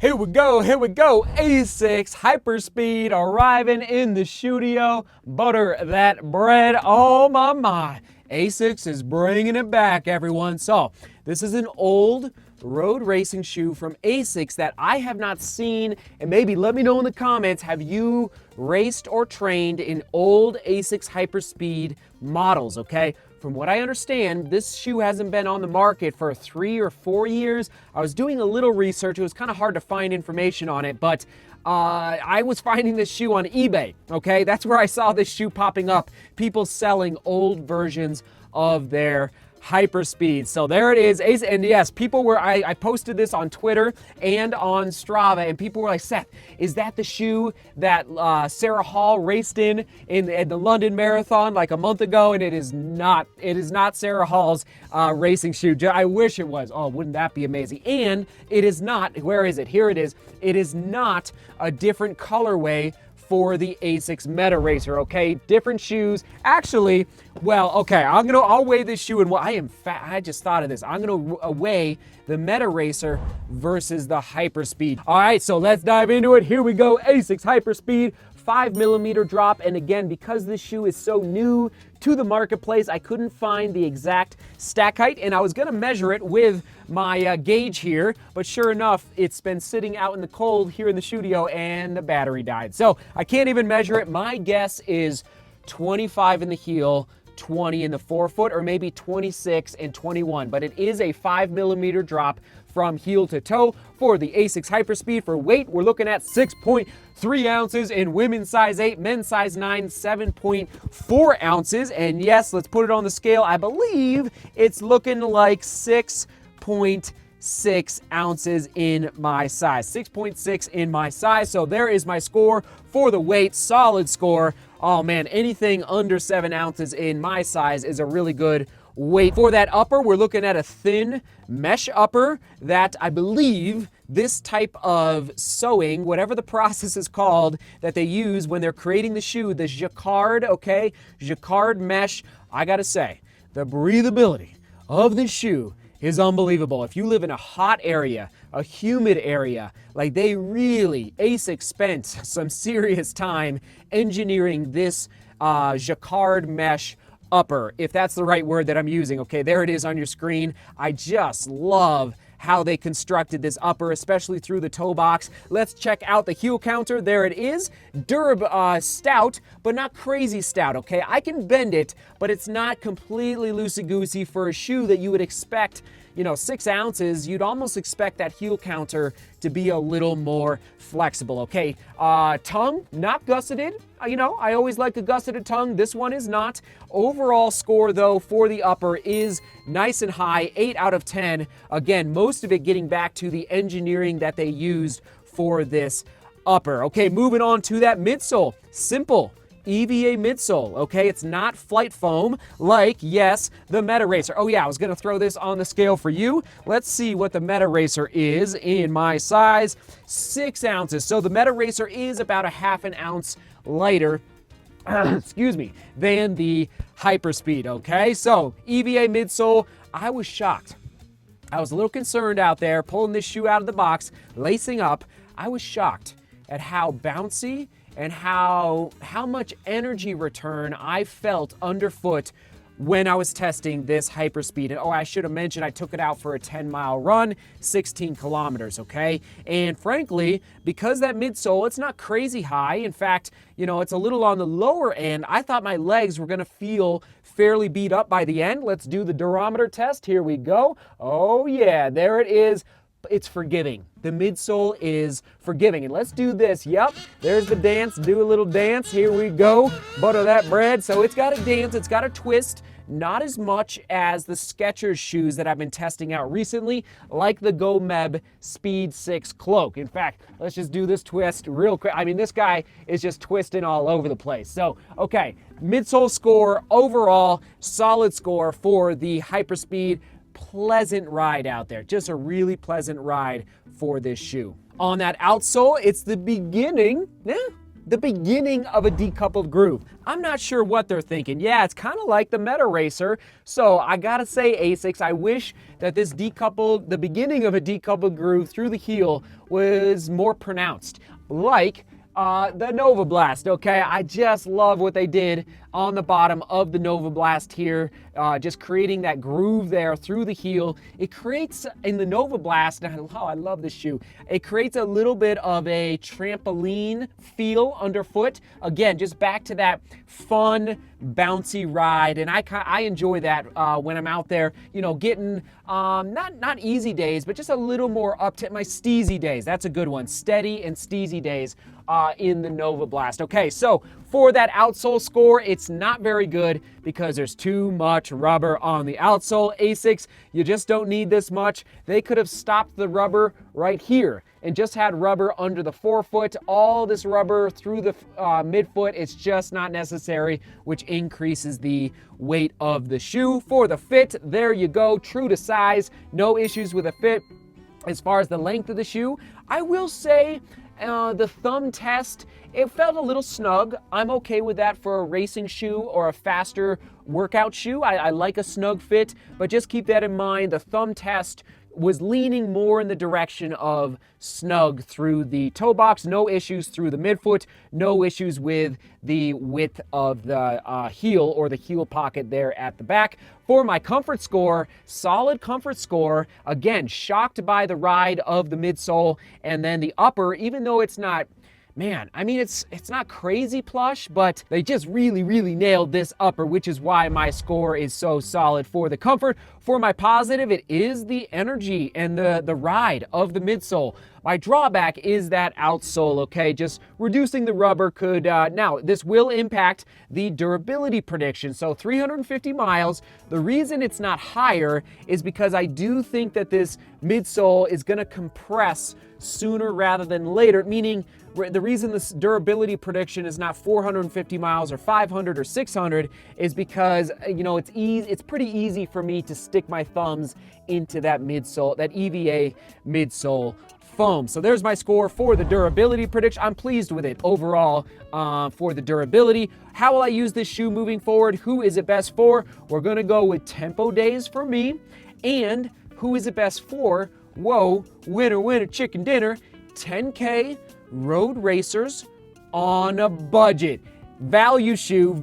Here we go, ASICS Hyperspeed arriving in the studio. Butter that bread, oh my. ASICS is bringing it back, everyone. So, this is an old road racing shoe from ASICS that I have not seen, and maybe let me know in the comments, have you raced or trained in old ASICS Hyperspeed models, okay? From what I understand, this shoe hasn't been on the market for 3 or 4 years. I was doing a little research. It was kind of hard to find information on it, but I was finding this shoe on eBay, okay? That's where I saw this shoe popping up. People selling old versions of their Hyperspeed. So there it is. And yes, people were, I posted this on Twitter and on Strava, and people were like, Seth, is that the shoe that Sarah Hall raced in the London Marathon like a month ago? And it is not. It is not Sarah Hall's racing shoe. I wish it was. Oh, wouldn't that be amazing? And it is not, where is it? Here it is. It is not a different colorway for the ASICS Meta Racer, okay? Different shoes. Actually, well, okay, I'll weigh this shoe, and I just thought of this. I'm gonna weigh the Meta Racer versus the Hyperspeed. All right, so let's dive into it. Here we go, ASICS Hyperspeed, 5mm drop, and again, because this shoe is so new to the marketplace, I couldn't find the exact stack height, and I was gonna measure it with my gauge here, but sure enough, it's been sitting out in the cold here in the studio and the battery died. So I can't even measure it. My guess is 25 in the heel, 20 in the forefoot, or maybe 26 and 21, but it is a 5mm drop from heel to toe for the ASICS Hyperspeed. For weight, we're looking at 6.3 ounces in women's size 8, men's size 9, 7.4 ounces. And yes, let's put it on the scale. I believe it's looking like 6.6 ounces in my size. 6.6 in my size. So there is my score for the weight. Solid score. Oh man, anything under 7 ounces in my size is a really good weight. For that upper, we're looking at a thin mesh upper that I believe this type of sewing, whatever the process is called that they use when they're creating the shoe, the JACQUARD, okay? JACQUARD mesh. I gotta say, the breathability of this shoe is unbelievable. If you live in a hot area, a humid area, like ASICS spent some serious time engineering this JACQUARD mesh upper, if that's the right word that I'm using. Okay, there it is on your screen. I just love how they constructed this upper, especially through the toe box. Let's check out the heel counter. There it is. Stout, but not crazy stout, okay? I can bend it, but it's not completely loosey-goosey for a shoe that you would expect, 6 ounces. You'd almost expect that heel counter to be a little more flexible, okay? Tongue, not gusseted. I always like a gusseted tongue. This one is not. Overall score, though, for the upper is nice and high, 8 out of 10. Again, most of it getting back to the engineering that they used for this upper. Okay, moving on to that midsole. Simple EVA midsole, okay? It's not flight foam like, yes, the Meta Racer. Oh yeah, I was gonna throw this on the scale for you. Let's see what the Meta Racer is in my size. 6 ounces. So the Meta Racer is about a half an ounce lighter, excuse me, than the Hyperspeed, okay? So EVA midsole, I was shocked. I was a little concerned out there pulling this shoe out of the box, lacing up. I was shocked at how bouncy and how much energy return I felt underfoot when I was testing this Hyperspeed. And I should have mentioned I took it out for a 10-mile run, 16 kilometers, okay? And frankly, because that midsole, it's not crazy high. In fact, it's a little on the lower end. I thought my legs were gonna feel fairly beat up by the end. Let's do the durometer test. Here we go. Oh yeah, there it is. It's forgiving. The midsole is forgiving. And let's do this. Yep, there's the dance. Do a little dance. Here we go. Butter that bread. So it's got a dance. It's got a twist. Not as much as the SKECHERS shoes that I've been testing out recently, like the GOMEB Speed 6 Cloak. In fact, let's just do this twist real quick. I mean, this guy is just twisting all over the place. So, okay, midsole score, overall, solid score for the Hyperspeed. Pleasant ride out there. Just a really pleasant ride for this shoe. On that outsole, it's the beginning, the beginning of a decoupled groove. I'm not sure what they're thinking. Yeah, it's kind of like the Meta Racer. So I gotta say, ASICS, I wish that this the beginning of a decoupled groove through the heel was more pronounced. Like the Nova Blast, okay? I just love what they did on the bottom of the Nova Blast here, just creating that groove there through the heel. It creates, in the Nova Blast, and I love this shoe, it creates a little bit of a trampoline feel underfoot. Again, just back to that fun, bouncy ride, and I enjoy that when I'm out there, you know, getting, not easy days, but just a little more up to my steezy days. That's a good one, steady and steezy days in the Nova Blast. Okay, so for that outsole score, it's not very good because there's too much rubber on the outsole. ASICS, you just don't need this much. They could have stopped the rubber right here and just had rubber under the forefoot. All this rubber through the midfoot, it's just not necessary, which increases the weight of the shoe. For the fit, there you go, true to size, no issues with the fit. As far as the length of the shoe, I will say the thumb test, it felt a little snug. I'm okay with that for a racing shoe or a faster workout shoe. I like a snug fit, but just keep that in mind. The thumb test was leaning more in the direction of snug through the toe box, no issues through the midfoot, no issues with the width of the heel or the heel pocket there at the back. For my comfort score, solid comfort score. Again, shocked by the ride of the midsole, and then the upper, even though it's not, man, I mean, it's not crazy plush, but they just really nailed this upper, which is why my score is so solid for the comfort. For my positive, it is the energy and the ride of the midsole. My drawback is that outsole, okay? Just reducing the rubber could, now this will impact the durability prediction. So 350 miles, the reason it's not higher is because I do think that this midsole is gonna compress sooner rather than later, meaning the reason this durability prediction is not 450 miles or 500 or 600 is because, you know, it's pretty easy for me to stick my thumbs into that midsole, that EVA midsole foam. So there's my score for the durability prediction. I'm pleased with it overall for the durability. How will I use this shoe moving forward? Who is it best for? We're gonna go with tempo days for me. And who is it best for? Whoa, winner, chicken dinner, 10K road racers on a budget. Value shoe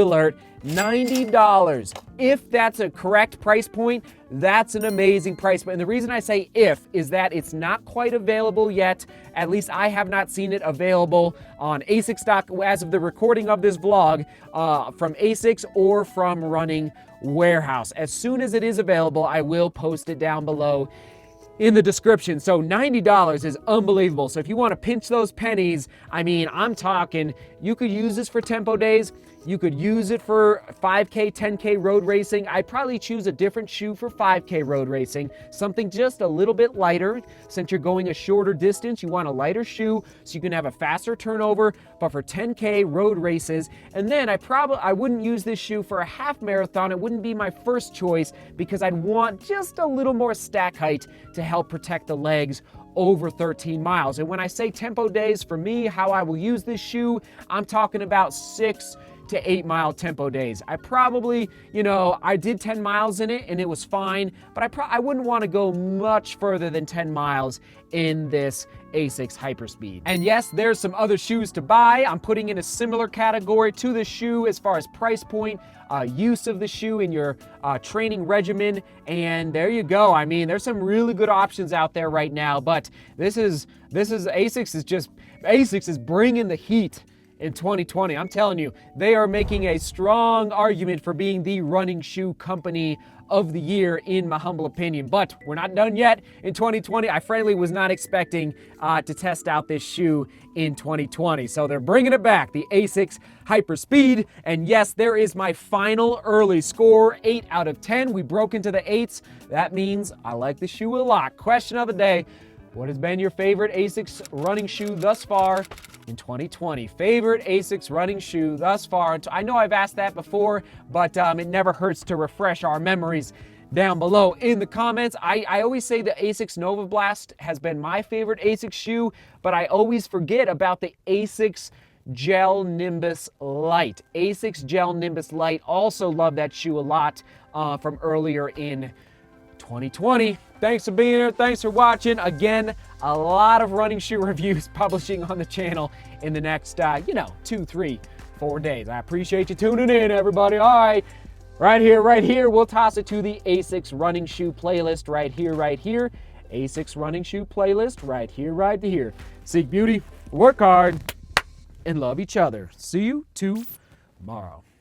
alert, $90. If that's a correct price point, that's an amazing price point. And the reason I say if is that it's not quite available yet. At least I have not seen it available on ASICS as of the recording of this vlog from ASICS or from Running Warehouse. As soon as it is available, I will post it down below in the description. So $90 is unbelievable. So if you want to pinch those pennies, I mean, I'm talking, you could use this for tempo days. You could use it for 5K, 10K road racing. I'd probably choose a different shoe for 5K road racing, something just a little bit lighter. Since you're going a shorter distance, you want a lighter shoe so you can have a faster turnover, but for 10K road races. And then I wouldn't use this shoe for a half marathon. It wouldn't be my first choice because I'd want just a little more stack height to help protect the legs over 13 miles. And when I say tempo days, for me, how I will use this shoe, I'm talking about 6 to 8 mile tempo days. I probably, you know, I did 10 miles in it and it was fine, but I wouldn't want to go much further than 10 miles in this ASICS Hyperspeed. And yes, there's some other shoes to buy. I'm putting in a similar category to the shoe as far as price point, use of the shoe in your training regimen, and there you go. I mean, there's some really good options out there right now, but ASICS is bringing the heat in 2020. I'm telling you, they are making a strong argument for being the running shoe company of the year, in my humble opinion. But we're not done yet in 2020. I frankly was not expecting to test out this shoe in 2020. So they're bringing it back, the ASICS Hyperspeed. And yes, there is my final early score, 8 out of 10. We broke into the 8s. That means I like the shoe a lot. Question of the day: what has been your favorite ASICS running shoe thus far in 2020? Favorite ASICS running shoe thus far? I know I've asked that before, but it never hurts to refresh our memories. down below in the comments. I always say the ASICS Nova Blast has been my favorite ASICS shoe, but I always forget about the ASICS Gel Nimbus Light. ASICS Gel Nimbus Light, also love that shoe a lot from earlier in 2020. Thanks for being here. Thanks for watching. Again, a lot of running shoe reviews publishing on the channel in the next, 2, 3, 4 days. I appreciate you tuning in, everybody. All right. Right here, we'll toss it to the ASICS running shoe playlist right here. ASICS running shoe playlist right here. Seek beauty, work hard, and love each other. See you tomorrow.